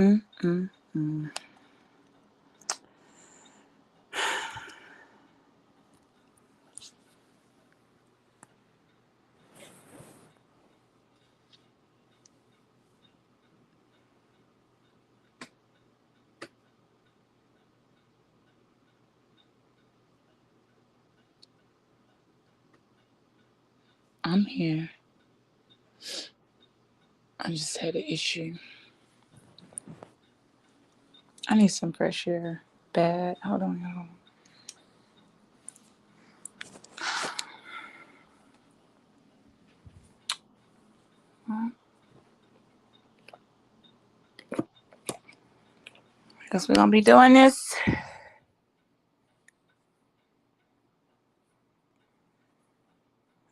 Mm, mm, mm. I'm here. I just had an issue. I need some fresh air. Bad. Hold on, y'all. Guess we're gonna be doing this.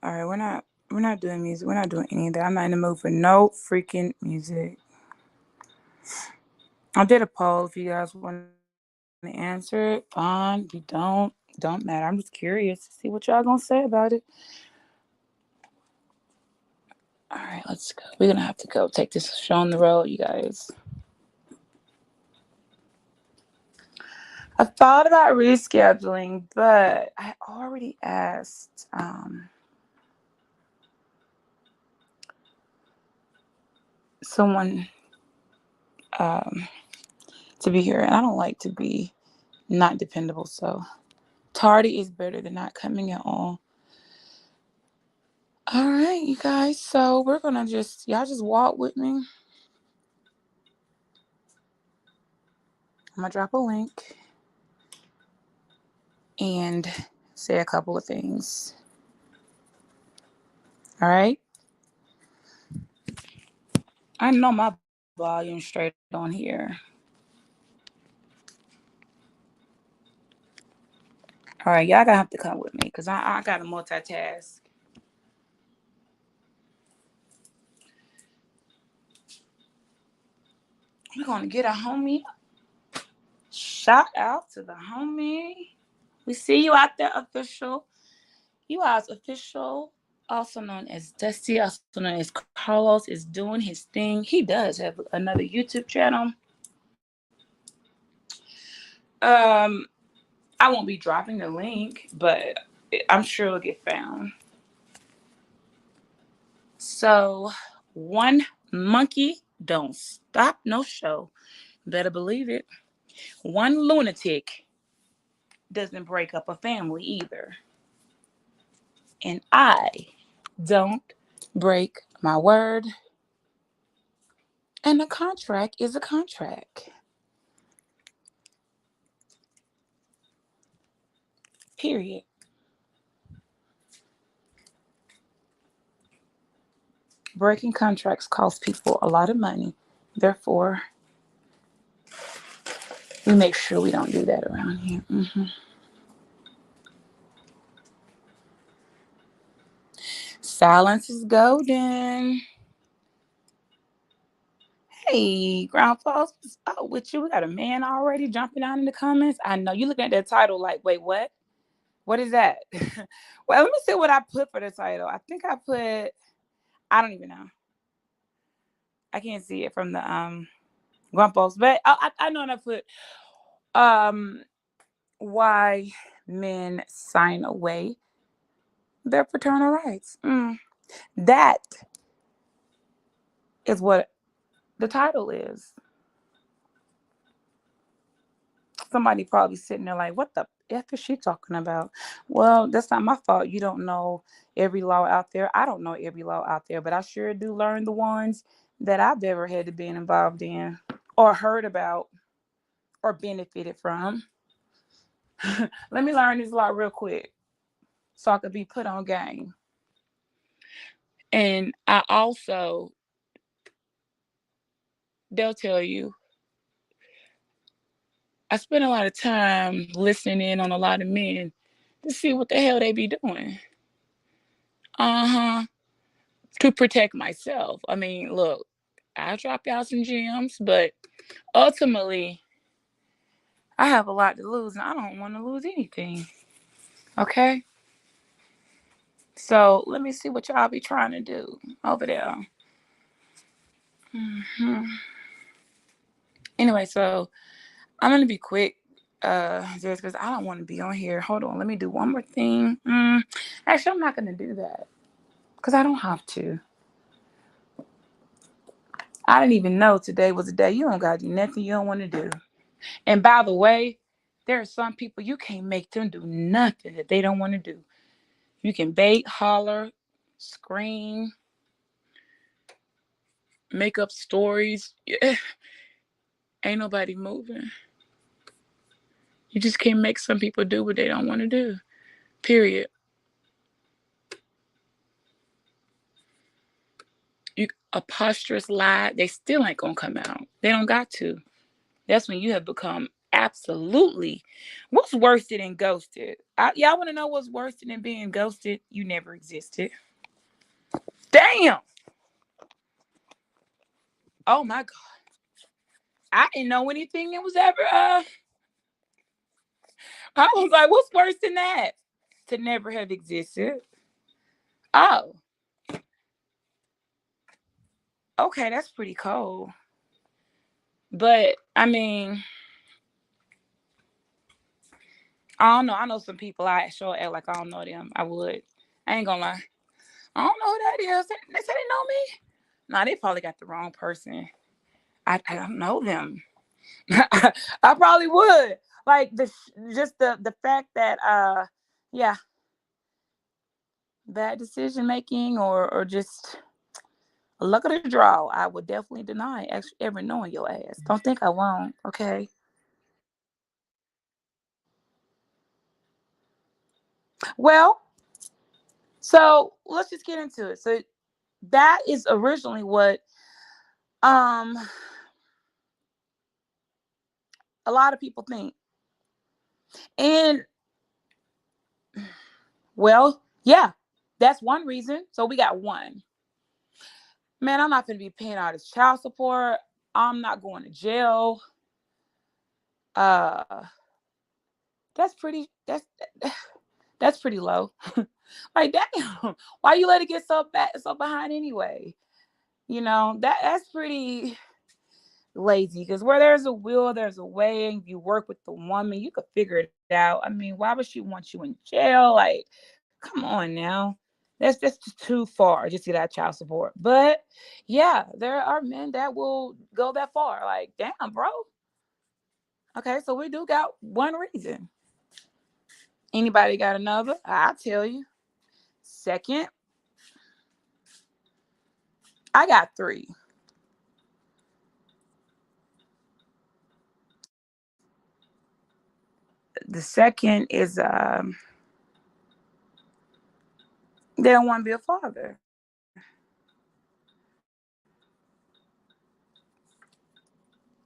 All right, we're not doing music. We're not doing any of that. I'm not in the mood for no freaking music. I did a poll. If you guys want to answer it, fine. If you don't matter. I'm just curious to see what y'all gonna say about it. All right, let's go. We're gonna have to go take this show on the road, you guys. I thought about rescheduling, but I already asked someone um, to be here, and I don't like to be not dependable. So tardy is better than not coming at all. All right, you guys. So we're gonna y'all just walk with me. I'm gonna drop a link and say a couple of things. All right. I know my volume straight on here. All right, y'all gonna have to come with me because I gotta multitask. We're gonna get a homie. Shout out to the homie. We see you out there, official. You guys, official, also known as Dusty, also known as Carlos, is doing his thing. He does have another YouTube channel. Um, I won't be dropping the link, but I'm sure it'll get found. So, one monkey don't stop no show. Better believe it. One lunatic doesn't break up a family either. And I don't break my word. And a contract is a contract. Period. Breaking contracts costs people a lot of money. Therefore, we make sure we don't do that around here. Silence is golden. Hey, Ground Falls, what's up with you? We got a man already jumping out in the comments. I know you looking at that title like, wait, what? What is that? Well, let me see what I put for the title. I think I put, I don't even know. I can't see it from the Ground Falls, but I know, and I put um why men sign away their paternal rights. That is what the title is. Somebody probably sitting there like, what the F is she talking about? Well, that's not my fault. You don't know every law out there. I don't know every law out there, but I sure do learn the ones that I've ever had to be involved in or heard about or benefited from. Let me learn this law real quick so I could be put on game. And I also, they'll tell you, I spend a lot of time listening in on a lot of men to see what the hell they be doing. Uh-huh. To protect myself. I mean, look, I dropped out some gems, but ultimately, I have a lot to lose, and I don't want to lose anything. Okay? So let me see what y'all be trying to do over there. Anyway, so I'm gonna be quick, just because I don't want to be on here. Hold on, let me do one more thing. Actually, I'm not gonna do that because I don't have to. I didn't even know today was a day you don't gotta do nothing you don't want to do. And by the way, there are some people you can't make them do nothing that they don't want to do. You can bait, holler, scream, make up stories. Yeah, ain't nobody moving. You just can't make some people do what they don't want to do. Period. You a posturous lie, they still ain't gonna come out. They don't got to. That's when you have become absolutely. What's worse than ghosted? Y'all want to know what's worse than being ghosted? You never existed. Damn. Oh my god. I didn't know anything that was ever. I was like, what's worse than that? To never have existed. Oh, okay, that's pretty cold. But I mean, I don't know. I know some people I sure act like I don't know them. I would. I ain't gonna lie. I don't know who that is. They say they know me. Nah, they probably got the wrong person. I don't know them. I probably would. Like just the fact that yeah, bad decision making or just luck of the draw, I would definitely deny actually ever knowing your ass. Don't think I won't. Okay. Well, so let's just get into it. So that is originally what um a lot of people think. And well, yeah, that's one reason. So we got one. Man, I'm not gonna be paying all this child support. I'm not going to jail. Uh that's pretty that's pretty low. Like damn, why you let it get so bad so behind anyway? That's pretty lazy because where there's a will, there's a way, and you work with the woman, you could figure it out. I mean, why would she want you in jail? Like, come on now. That's just too far just to get out child support. But yeah, there are men that will go that far. Like, damn, bro. Okay, so we do got one reason. Anybody got another? I'll tell you. Second, I got three. The second is they don't want to be a father.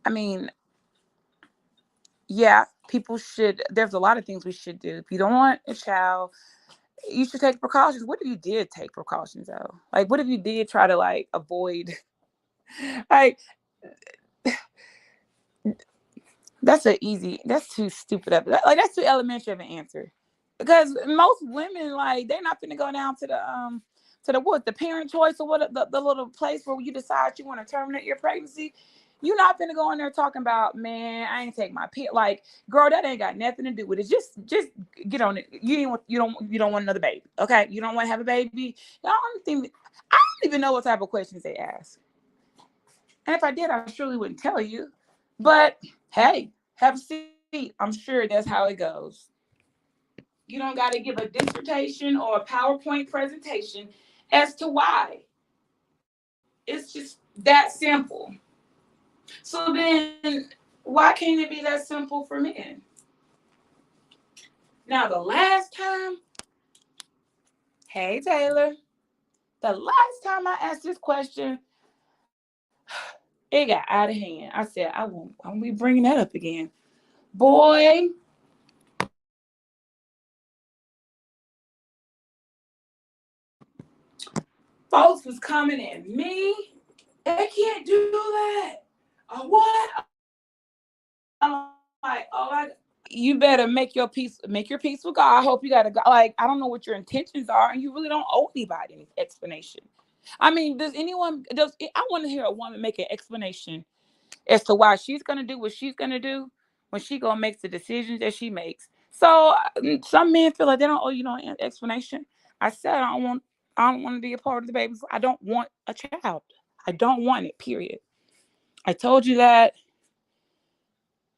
I mean, yeah, people should. There's a lot of things we should do. If you don't want a child, you should take precautions. What if you did take precautions though? Like, what if you did try to like avoid? Like, that's a easy. That's too stupid of it. Like, that's too elementary of an answer. Because most women, like, they're not gonna go down to the what, the parent choice or what, the little place where you decide you want to terminate your pregnancy. You're not gonna go in there talking about, man, I ain't take my pill. Like, girl, that ain't got nothing to do with it. Just get on it. You don't want another baby. Okay, you don't want to have a baby. I don't think I don't even know what type of questions they ask. And if I did, I surely wouldn't tell you. But hey, have a seat. I'm sure that's how it goes. You don't got to give a dissertation or a PowerPoint presentation as to why. It's just that simple. So then, why can't it be that simple for men? Now, the last time, hey Taylor, the last time I asked this question, it got out of hand. I said, I won't be bringing that up again. Boy, folks was coming at me. They can't do that. What? I'm like, oh, you better make your peace with God. I hope you got to go. Like, I don't know what your intentions are, and you really don't owe anybody any explanation. I mean, does anyone? I want to hear a woman make an explanation as to why she's gonna do what she's gonna do when she gonna make the decisions that she makes. So some men feel like they don't owe you no explanation. I said I don't want to be a part of the baby. I don't want a child. I don't want it. Period. I told you that,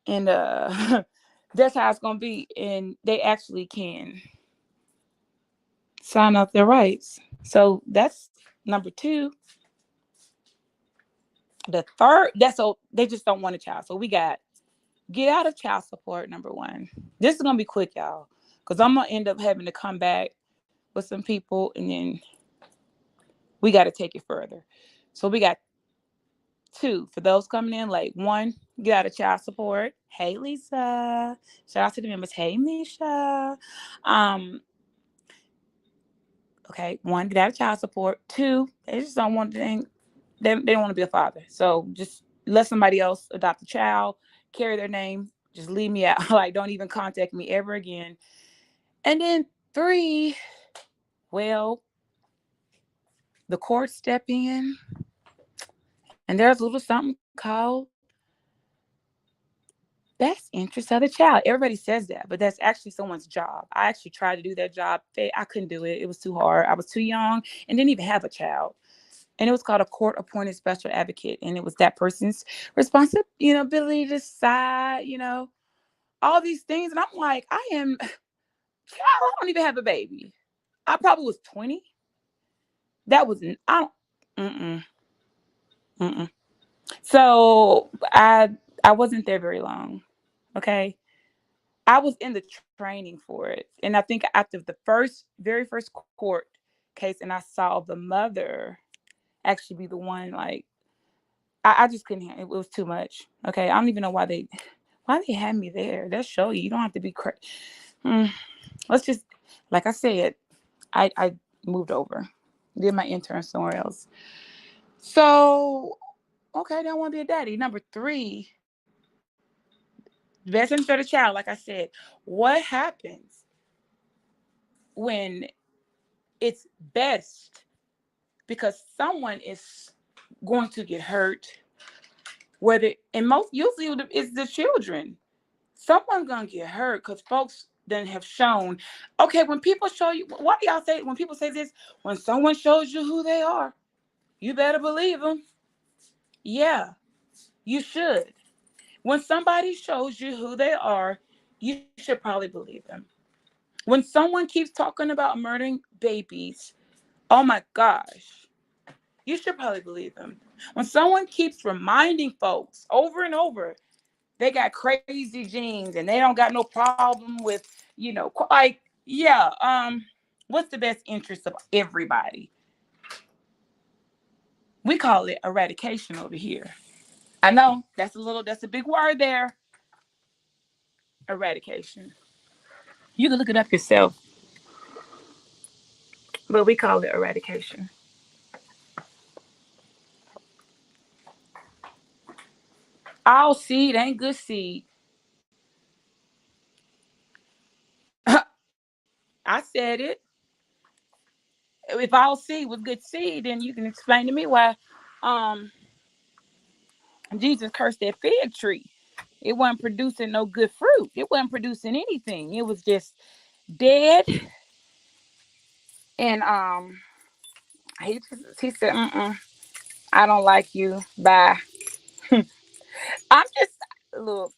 and that's how it's gonna be. And they actually can sign up their rights. So that's number two. The third, that's so they just don't want a child. So we got get out of child support. Number one. This is gonna be quick, y'all, because I'm gonna end up having to come back with some people, and then we got to take it further. So we got two for those coming in late. One, get out of child support. Hey, Lisa. Shout out to the members. Hey, Misha. Um, okay, one, get out of child support. Two, they just don't want to, they don't want to be a father. So just let somebody else adopt a child, carry their name, just leave me out. Like, don't even contact me ever again. And then three, well, the courts step in, and there's a little something called best interest of the child. Everybody says that, but that's actually someone's job. I actually tried to do that job. I couldn't do it. It was too hard. I was too young and didn't even have a child. And it was called a court appointed special advocate. And it was that person's responsibility to decide, all these things. And I'm like, I don't even have a baby. I probably was 20. That was, I don't, mm-mm, mm-mm. So I wasn't there very long. Okay. I was in the training for it. And I think after the very first court case, and I saw the mother actually be the one, like, I just couldn't handle it. It was too much. Okay. I don't even know why they had me there. That show you don't have to be crazy. Let's just, like I said, I moved over, did my intern somewhere else. So, okay, they don't want to be a daddy. Number three, best interest of the child, like I said, what happens when it's best because someone is going to get hurt, whether, and most usually it's the children. Someone's gonna get hurt because folks then have shown. Okay, when people show you, what do y'all say when people say this? When someone shows you who they are, you better believe them. Yeah, you should. When somebody shows you who they are, you should probably believe them. When someone keeps talking about murdering babies, oh my gosh, you should probably believe them. When someone keeps reminding folks over and over they got crazy genes and they don't got no problem with, like, yeah, what's the best interest of everybody? We call it eradication over here. I know that's a big word there. Eradication. You can look it up yourself, but we call it eradication. All seed ain't good seed. I said it. If all seed was good seed, then you can explain to me why um Jesus cursed that fig tree. It wasn't producing no good fruit. It wasn't producing anything. It was just dead. And he said, I don't like you. Bye. I'm just look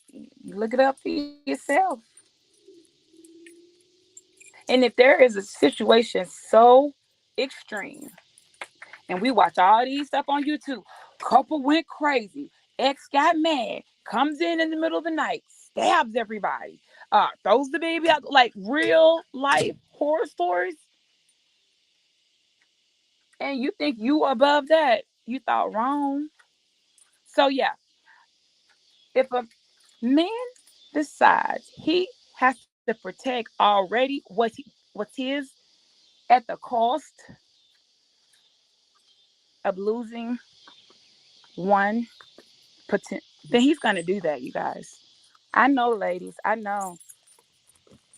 it up for yourself. And if there is a situation so extreme, and we watch all these stuff on YouTube, couple went crazy, ex got mad, comes in the middle of the night, stabs everybody, throws the baby out, like real life horror stories, and you think you above that, you thought wrong. So yeah, if a man decides he has to protect already what's his at the cost of losing one then he's gonna do that, you guys. I know, ladies. I know.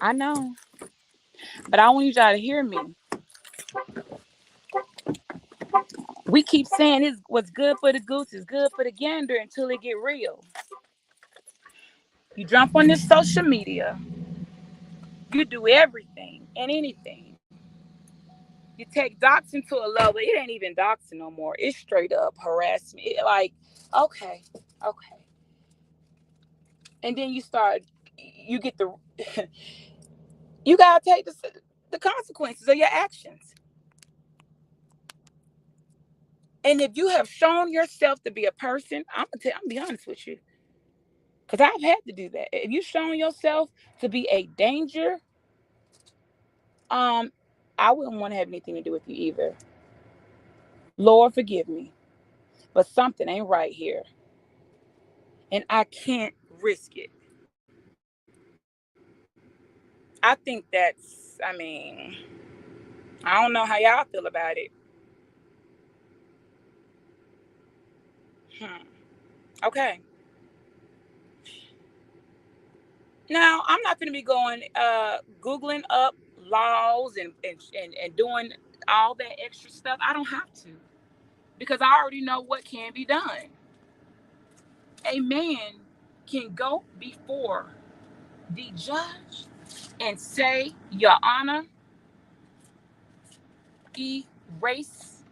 I know. But I want you all to hear me. We keep saying it's what's good for the goose is good for the gander until it get real. You jump on this social media, you do everything and anything. You take doxing to a level. It ain't even doxing no more. It's straight up harassment. Like, okay, okay. And then you start, you get the, you gotta take the consequences of your actions. And if you have shown yourself to be a person, I'm gonna be honest with you, because I've had to do that. If you've shown yourself to be a danger, um, I wouldn't want to have anything to do with you either. Lord, forgive me, but something ain't right here, and I can't risk it. I think that's. I mean, I don't know how y'all feel about it. Hmm. Okay. Now I'm not going to be going googling up laws and doing all that extra stuff. I don't have to because I already know what can be done. A man can go before the judge and say, Your Honor, erase.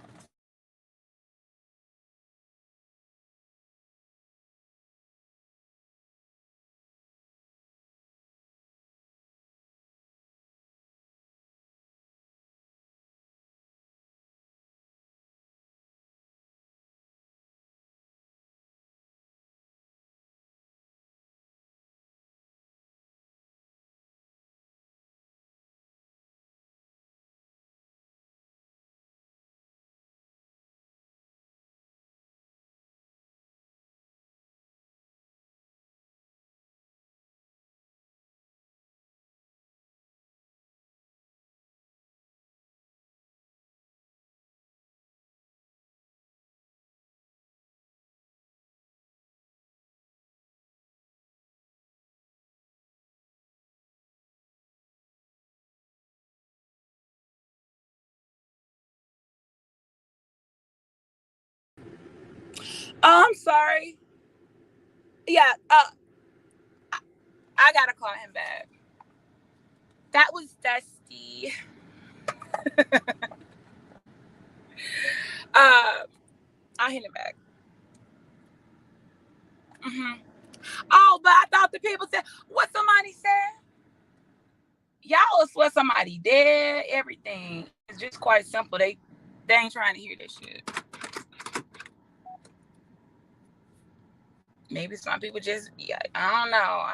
I'm sorry. Yeah, I gotta call him back. That was Dusty. Uh, I hit him back. Hmm. Oh, but I thought the people said what somebody said. Y'all will swear somebody dead. Everything. It's just quite simple. They ain't trying to hear that shit. Maybe some people just, yeah, I don't know.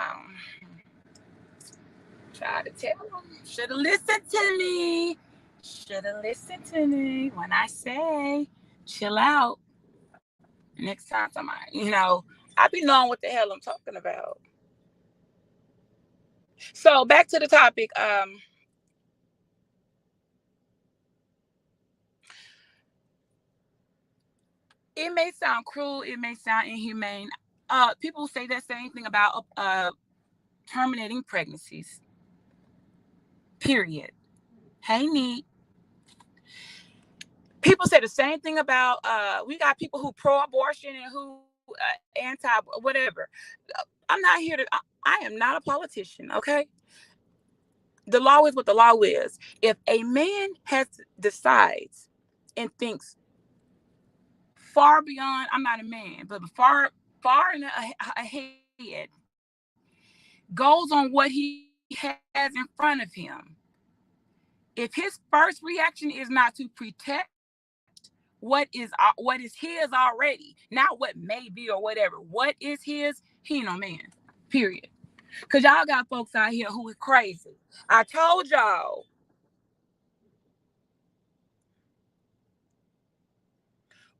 Try to tell them. Should have listened to me. Should have listened to me when I say chill out. Next time somebody, I be knowing what the hell I'm talking about. So back to the topic. It may sound cruel. It may sound inhumane. People say that same thing about terminating pregnancies. Period. Hey, neat. People say the same thing about we got people who pro-abortion and who anti whatever. I'm not here to. I am not a politician. Okay, the law is what the law is. If a man has decides and thinks far beyond, I'm not a man, but far ahead, goes on what he has in front of him. If his first reaction is not to protect what is his already, not what may be or whatever. What is his? He ain't no man. Period. Cause y'all got folks out here who is crazy. I told y'all,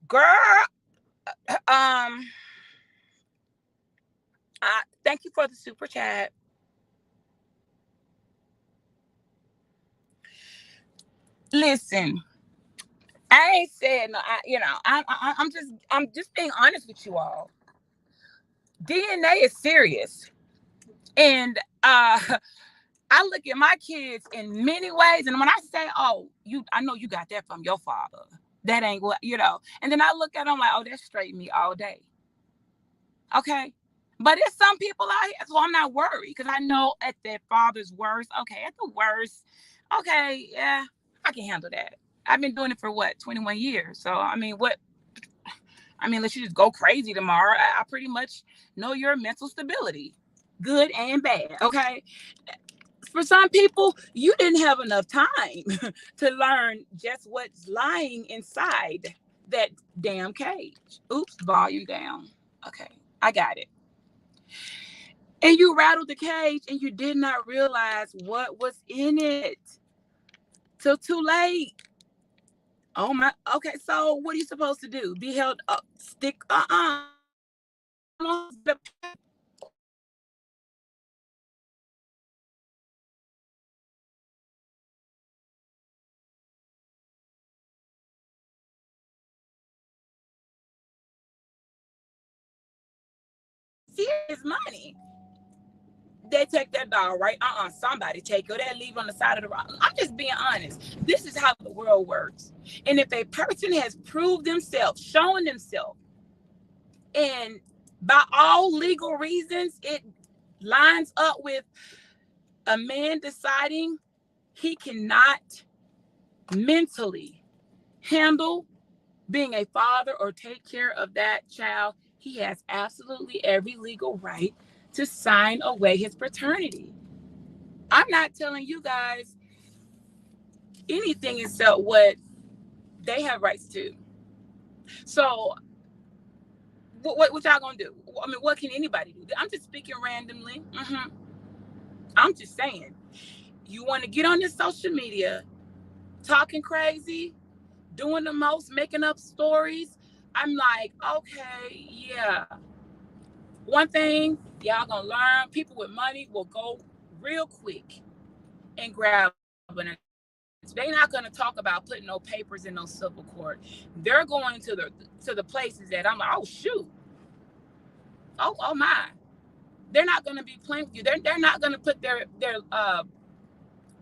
girl. Um, thank you for the super chat. Listen, I ain't said no. I'm just being honest with you all. DNA is serious, and I look at my kids in many ways, and when I say, "Oh, I know you got that from your father," That ain't what, And then I look at them like, oh, that's straight me all day. Okay. But there's some people out here, so I'm not worried because I know at their father's worst, okay, at the worst, okay, yeah, I can handle that. I've been doing it for what, 21 years. So, I mean, unless you just go crazy tomorrow, I pretty much know your mental stability, good and bad. Okay. For some people, you didn't have enough time to learn just what's lying inside that damn cage. Oops, volume down. Okay, I got it. And you rattled the cage and you did not realize what was in it till too late. Oh my. Okay, so what are you supposed to do? Be held up, stick, serious money. They take that dog, right? Somebody take her. They leave on the side of the road. I'm just being honest. This is how the world works. And if a person has proved themselves, shown themselves, and by all legal reasons, it lines up with a man deciding he cannot mentally handle being a father or take care of that child, he has absolutely every legal right to sign away his paternity. I'm not telling you guys anything except what they have rights to. So, what y'all gonna do? I mean, what can anybody do? I'm just speaking randomly. I'm just saying. You want to get on this social media, talking crazy, doing the most, making up stories. I'm like, okay, yeah. One thing y'all gonna learn: people with money will go real quick and grab an. They're not going to talk about putting no papers in no civil court. They're going to the places that I'm like, oh shoot, oh my. They're not going to be playing with you. They're not going to put their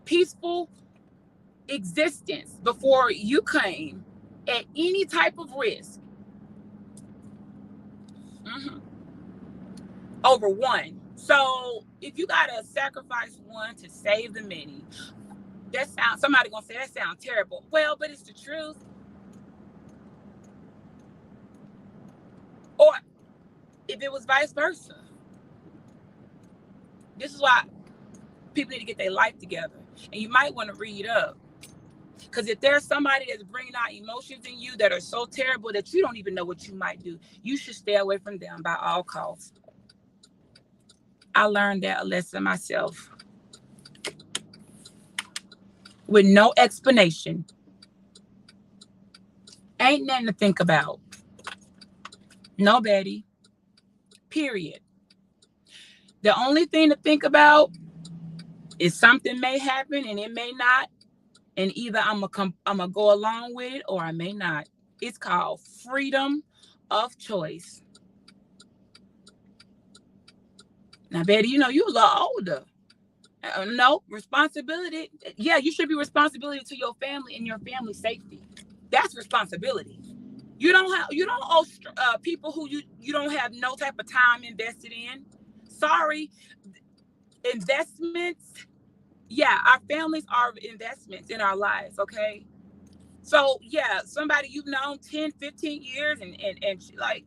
peaceful existence before you came at any type of risk. Over one. So if you gotta sacrifice one to save the many, somebody gonna say that sounds terrible. Well, but it's the truth. Or if it was vice versa. This is why people need to get their life together. And you might want to read up. Because if there's somebody that's bringing out emotions in you that are so terrible that you don't even know what you might do, you should stay away from them by all costs. I learned that lesson myself with no explanation. Ain't nothing to think about. No, Betty. Period. The only thing to think about is something may happen and it may not. And either I'm gonna go along with it or I may not. It's called freedom of choice. Now, Betty, you a little older. No, responsibility. Yeah, you should be responsibility to your family and your family's safety. That's responsibility. You don't owe people who you don't have no type of time invested in. Sorry, investments. Yeah, our families are investments in our lives. Okay. So yeah, somebody you've known 10, 15 years and like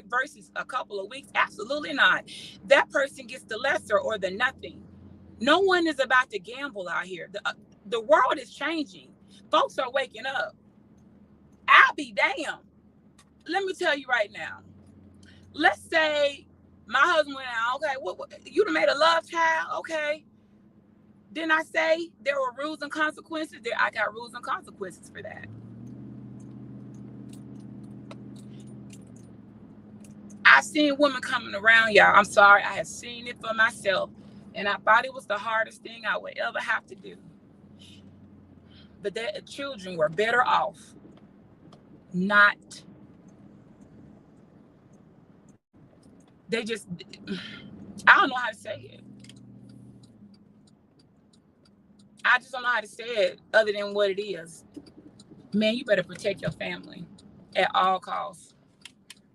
versus a couple of weeks, absolutely not. That person gets the lesser or the nothing. No one is about to gamble out here. The world is changing. Folks are waking up. I'll be damned. Let me tell you right now. Let's say my husband went out. Okay, what you done made a love child? Okay. Didn't I say there were rules and consequences? I got rules and consequences for that. I've seen women coming around, y'all. I'm sorry. I have seen it for myself. And I thought it was the hardest thing I would ever have to do. But their children were better off not. They just, I don't know how to say it. I just don't know how to say it other than what it is. Man, you better protect your family at all costs.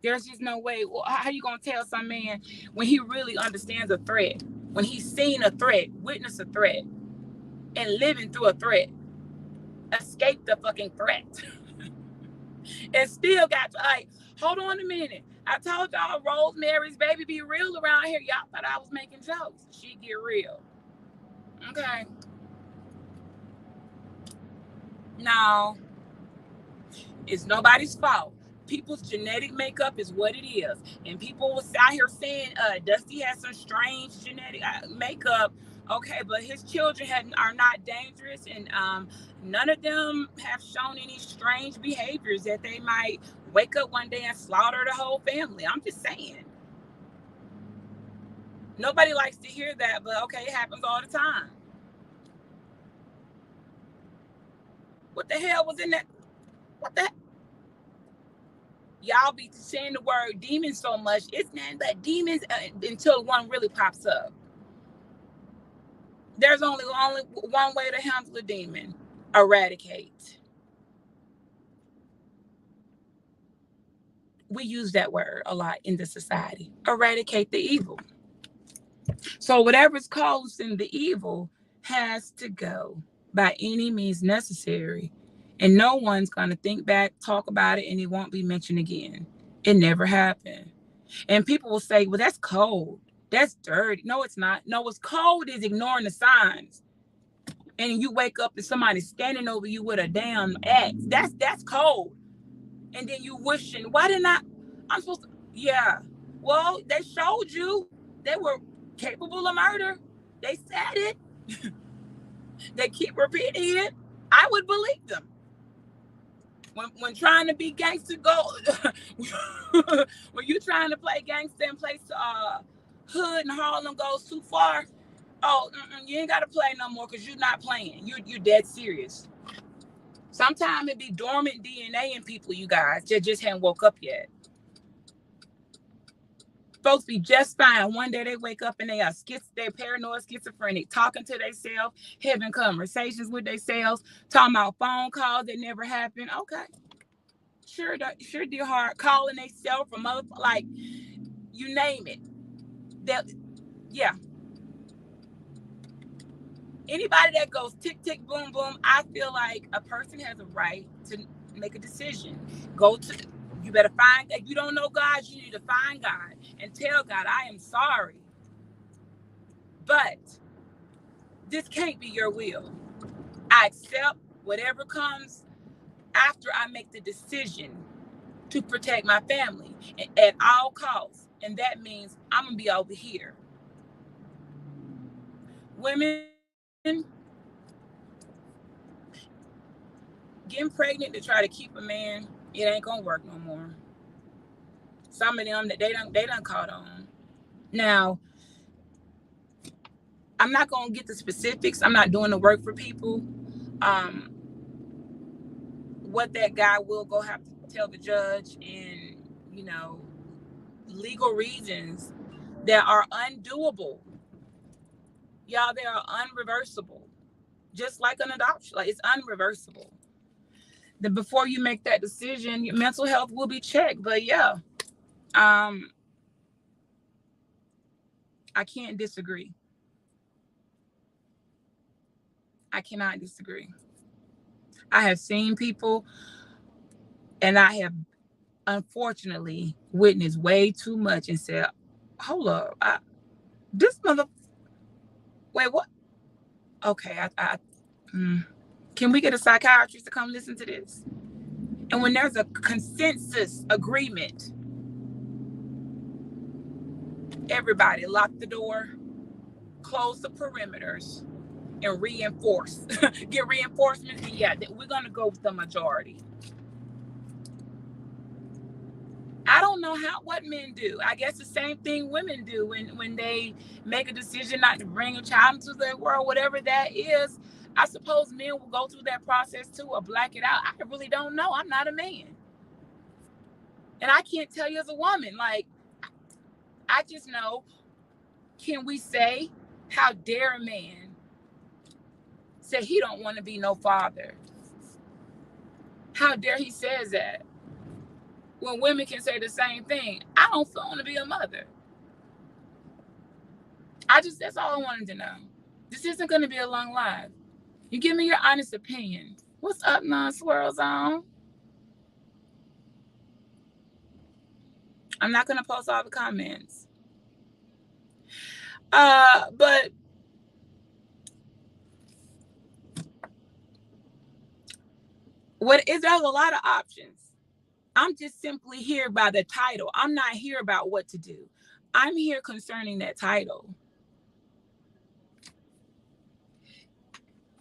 There's just no way. Well, how you gonna tell some man when he really understands a threat, when he's seen a threat, witnessed a threat, and living through a threat, escape the fucking threat, and still got to like, hold on a minute. I told y'all Rosemary's Baby be real around here. Y'all thought I was making jokes. She get real. Okay. No, it's nobody's fault. People's genetic makeup is what it is. And people was out here saying Dusty has some strange genetic makeup. Okay, but his children are not dangerous, and none of them have shown any strange behaviors that they might wake up one day and slaughter the whole family. I'm just saying. Nobody likes to hear that, but okay, it happens all the time. What the hell was in that? What the? Y'all be saying the word demon so much. It's nothing but demons until one really pops up. There's only one way to handle a demon: eradicate. We use that word a lot in the society. Eradicate the evil. So whatever's causing the evil has to go by any means necessary. And no one's going to think back, talk about it, and it won't be mentioned again. It never happened. And people will say, well, that's cold. That's dirty. No, it's not. No, what's cold is ignoring the signs. And you wake up and somebody's standing over you with a damn axe. That's cold. And then you wishing, why didn't I'm supposed to, yeah. Well, they showed you they were capable of murder. They said it. They keep repeating it. I would believe them. When trying to be gangster, when you trying to play gangster and play hood and Harlem goes too far, you ain't got to play no more because you're not playing. You're dead serious. Sometimes it be dormant DNA in people, you guys, that just haven't woke up yet. Folks be just fine. One day they wake up and they're paranoid, schizophrenic, talking to themselves, having conversations with themselves, talking about phone calls that never happened. Okay. Sure dear heart, calling themselves from other, like, you name it. Yeah. Anybody that goes tick, tick, boom, boom, I feel like a person has a right to make a decision. You better find, if you don't know God, you need to find God and tell God, I am sorry, but this can't be your will. I accept whatever comes after I make the decision to protect my family at all costs. And that means I'm going to be over here. Women, getting pregnant to try to keep a man, it ain't going to work no more. Some of them, they done caught on. Now, I'm not going to get the specifics. I'm not doing the work for people. What that guy will go have to tell the judge, and, legal reasons that are undoable. Y'all, they are unreversible. Just like an adoption, like, it's unreversible. Then before you make that decision, your mental health will be checked. But yeah, I can't disagree. I cannot disagree. I have seen people, and I have unfortunately witnessed way too much and said, hold up, this mother, wait, what? Okay, can we get a psychiatrist to come listen to this? And when there's a consensus agreement, everybody lock the door, close the perimeters, and reinforce. Get reinforcements. And yeah, we're going to go with the majority. I don't know what men do. I guess the same thing women do when they make a decision not to bring a child into their world, whatever that is. I suppose men will go through that process too, or black it out. I really don't know. I'm not a man. And I can't tell you as a woman. Like, I just know, can we say, how dare a man say he don't want to be no father? How dare he says that when women can say the same thing? I don't want to be a mother. That's all I wanted to know. This isn't going to be a long live. You give me your honest opinion. What's up, non-swirl zone? I'm not going to post all the comments. But there's a lot of options. I'm just simply here by the title. I'm not here about what to do. I'm here concerning that title.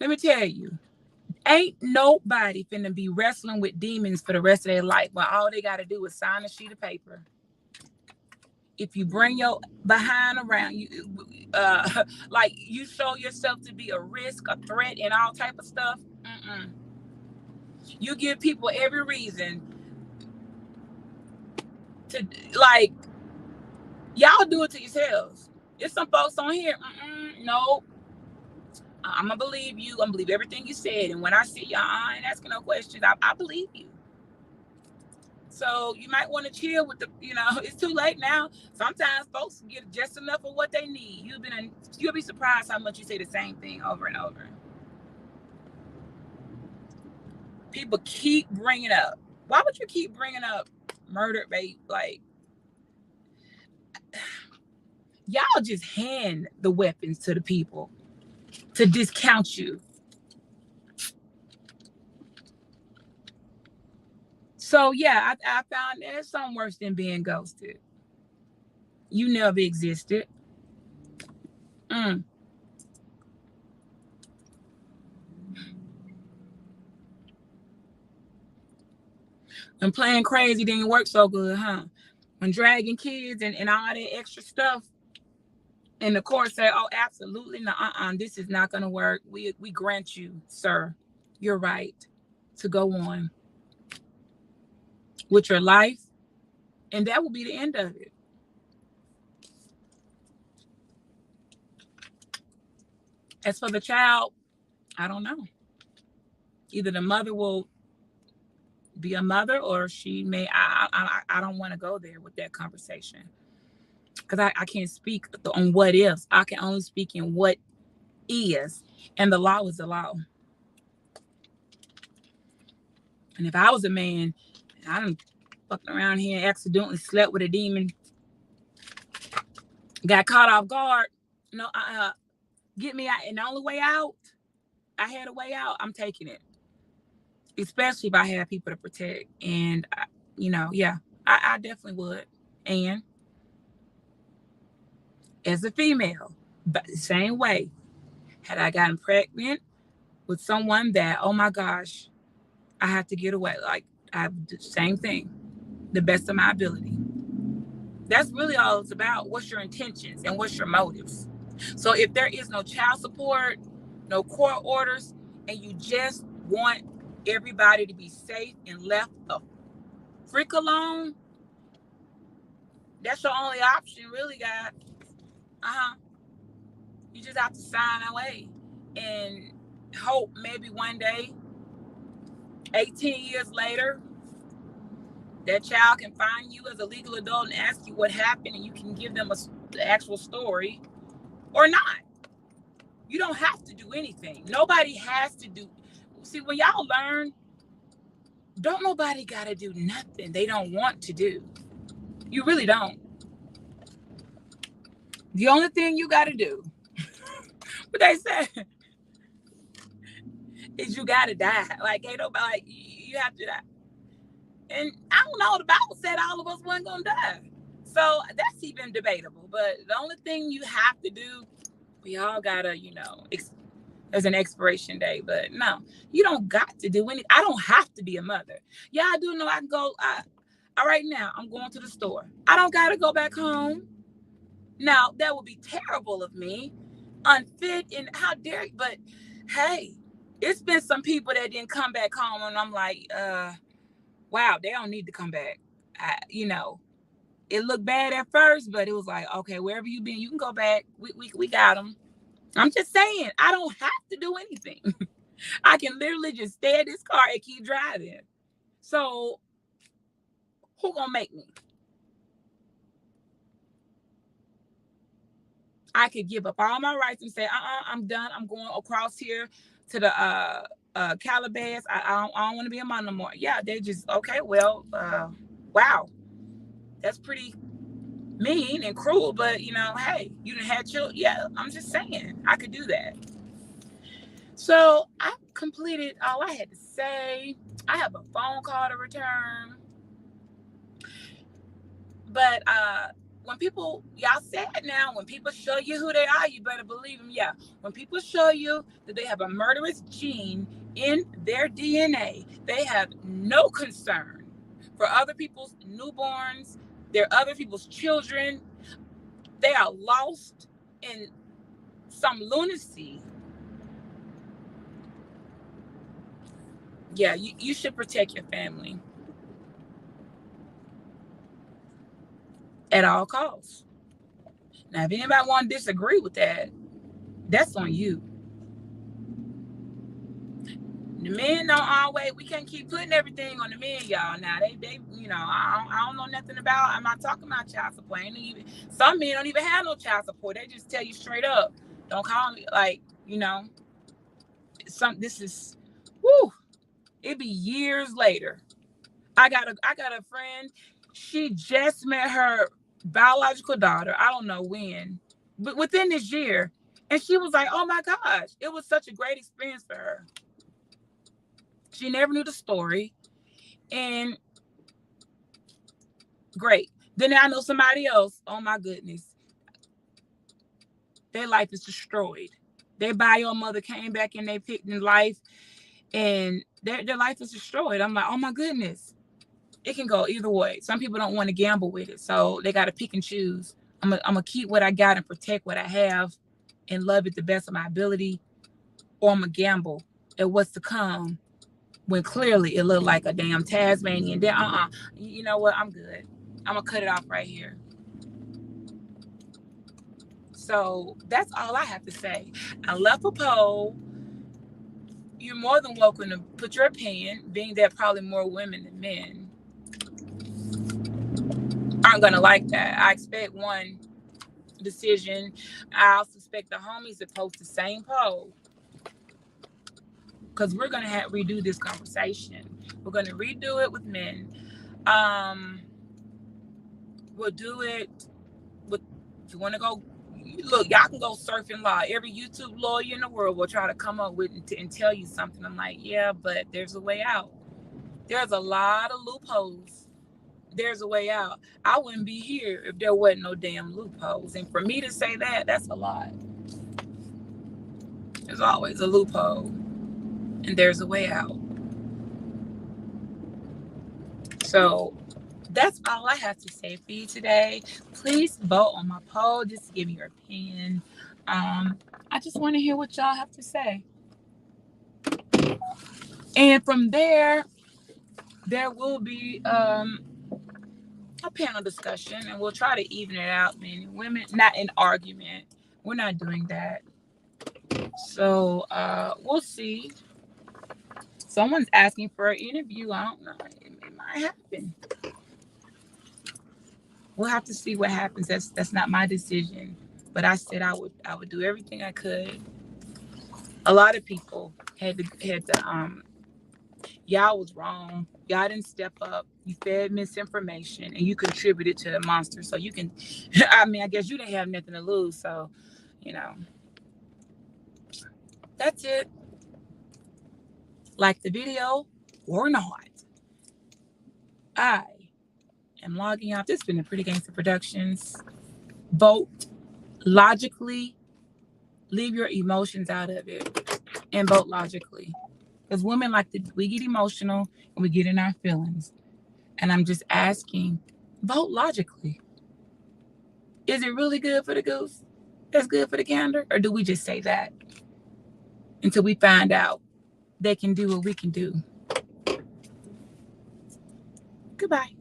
Let me tell you, ain't nobody finna be wrestling with demons for the rest of their life when all they got to do is sign a sheet of paper. If you bring your behind around, like you show yourself to be a risk, a threat, and all type of stuff, you give people every reason to, like, y'all do it to yourselves. There's some folks on here, no, I'm gonna believe you. I'm gonna believe everything you said, and when I see y'all, I ain't asking no questions. I believe you. So you might want to chill with it's too late now. Sometimes folks get just enough of what they need. You'll be surprised how much you say the same thing over and over. People keep bringing up. Why would you keep bringing up murder rate? Like, y'all just hand the weapons to the people to discount you. So yeah, I found there's something worse than being ghosted. You never existed. And playing crazy didn't work so good, huh? When dragging kids and all that extra stuff, and the court said, "Oh, absolutely not. This is not going to work. We grant you, sir, your right to go on with your life," and that will be the end of it. As for the child, I don't know. Either the mother will be a mother, or she may. I don't want to go there with that conversation because I can't speak on what ifs. I can only speak in what is, and the law is the law. And if I was a man, I done fucking around here and accidentally slept with a demon, got caught off guard. No, get me out. And the only way out, I had a way out. I'm taking it, especially if I had people to protect. And I definitely would. And as a female, but the same way, had I gotten pregnant with someone that, oh my gosh, I have to get away. Like, I do the same thing, the best of my ability. That's really all it's about. What's your intentions and what's your motives? So if there is no child support, no court orders, and you just want everybody to be safe and left the freak alone, that's your only option, really, God. You just have to sign away and hope maybe one day, 18 years later, that child can find you as a legal adult and ask you what happened, and you can give them the actual story or not. You don't have to do anything. Nobody has to do. See, when y'all learn, don't nobody got to do nothing they don't want to do. You really don't. The only thing you got to do, what they say, is you got to die. Like, ain't nobody, like, you have to die. And I don't know, the Bible said all of us weren't going to die. So that's even debatable. But the only thing you have to do, we all got to, there's an expiration date. But no, you don't got to do anything. I don't have to be a mother. Yeah, I do know I can go. Right now, I'm going to the store. I don't got to go back home. Now, that would be terrible of me, unfit, and how dare you. But hey, it's been some people that didn't come back home, and I'm like, wow, they don't need to come back. It looked bad at first, but it was like, okay, wherever you been, you can go back. We got them. I'm just saying, I don't have to do anything. I can literally just stay in this car and keep driving. So who gonna make me? I could give up all my rights and say, I'm done. I'm going across here to the Calabas. I don't want to be a mom no more. Yeah, they just, okay, well, wow. That's pretty mean and cruel, but hey, you done had children. Yeah, I'm just saying, I could do that. So I completed all I had to say. I have a phone call to return. But when people, y'all said now, when people show you who they are, you better believe them. Yeah, when people show you that they have a murderous gene in their DNA, they have no concern for other people's newborns, their other people's children. They are lost in some lunacy. Yeah, you should protect your family at all costs. Now, if anybody want to disagree with that, that's on you. The men don't always. We can't keep putting everything on the men, y'all. Now they I don't know nothing about. I'm not talking about child support. Ain't even some men don't even have no child support. They just tell you straight up, don't call me. Like this is, whoo. It be years later. I got a friend. She just met her biological daughter. I don't know when, but within this year, and she was like, "Oh my gosh, it was such a great experience for her." She never knew the story, and great. Then I know somebody else. Oh my goodness, their life is destroyed. Their bio mother came back and they picked in life, and their life is destroyed. I'm like, oh my goodness. It can go either way. Some people don't want to gamble with it, so they got to pick and choose. I'm gonna keep what I got and protect what I have, and love it the best of my ability, or I'm gonna gamble at what's to come when clearly it looked like a damn Tasmanian. Then you know what? I'm good. I'm gonna cut it off right here. So that's all I have to say. I left a poll. You're more than welcome to put your opinion, being that probably more women than men aren't gonna like that. I expect one decision. I also expect the homies to post the same poll, because we're gonna redo this conversation. We're gonna redo it with men. We'll do it with, if you want to go, look, y'all can go surfing law. Every YouTube lawyer in the world will try to come up with and tell you something. I'm like, yeah, but there's a way out. There's a lot of loopholes. There's a way out. I wouldn't be here if there wasn't no damn loopholes. And for me to say that, that's a lot. There's always a loophole, and there's a way out. So that's all I have to say for you today. Please vote on my poll just to give me your opinion. I just want to hear what y'all have to say. And from there will be a panel discussion, and we'll try to even it out, men and women, not an argument. We're not doing that. So we'll see. Someone's asking for an interview. I don't know. It might happen. We'll have to see what happens. That's not my decision. But I said I would do everything I could. A lot of people had to y'all was wrong. Y'all didn't step up. You fed misinformation and you contributed to the monster. So you can I guess you didn't have nothing to lose. So, that's it. Like the video or not. I am logging off. This has been a Pretty Gangster Productions. Vote logically. Leave your emotions out of it. And vote logically. Because women we get emotional and we get in our feelings. And I'm just asking, vote logically. Is it really good for the goose? That's good for the gander? Or do we just say that until we find out they can do what we can do? Goodbye.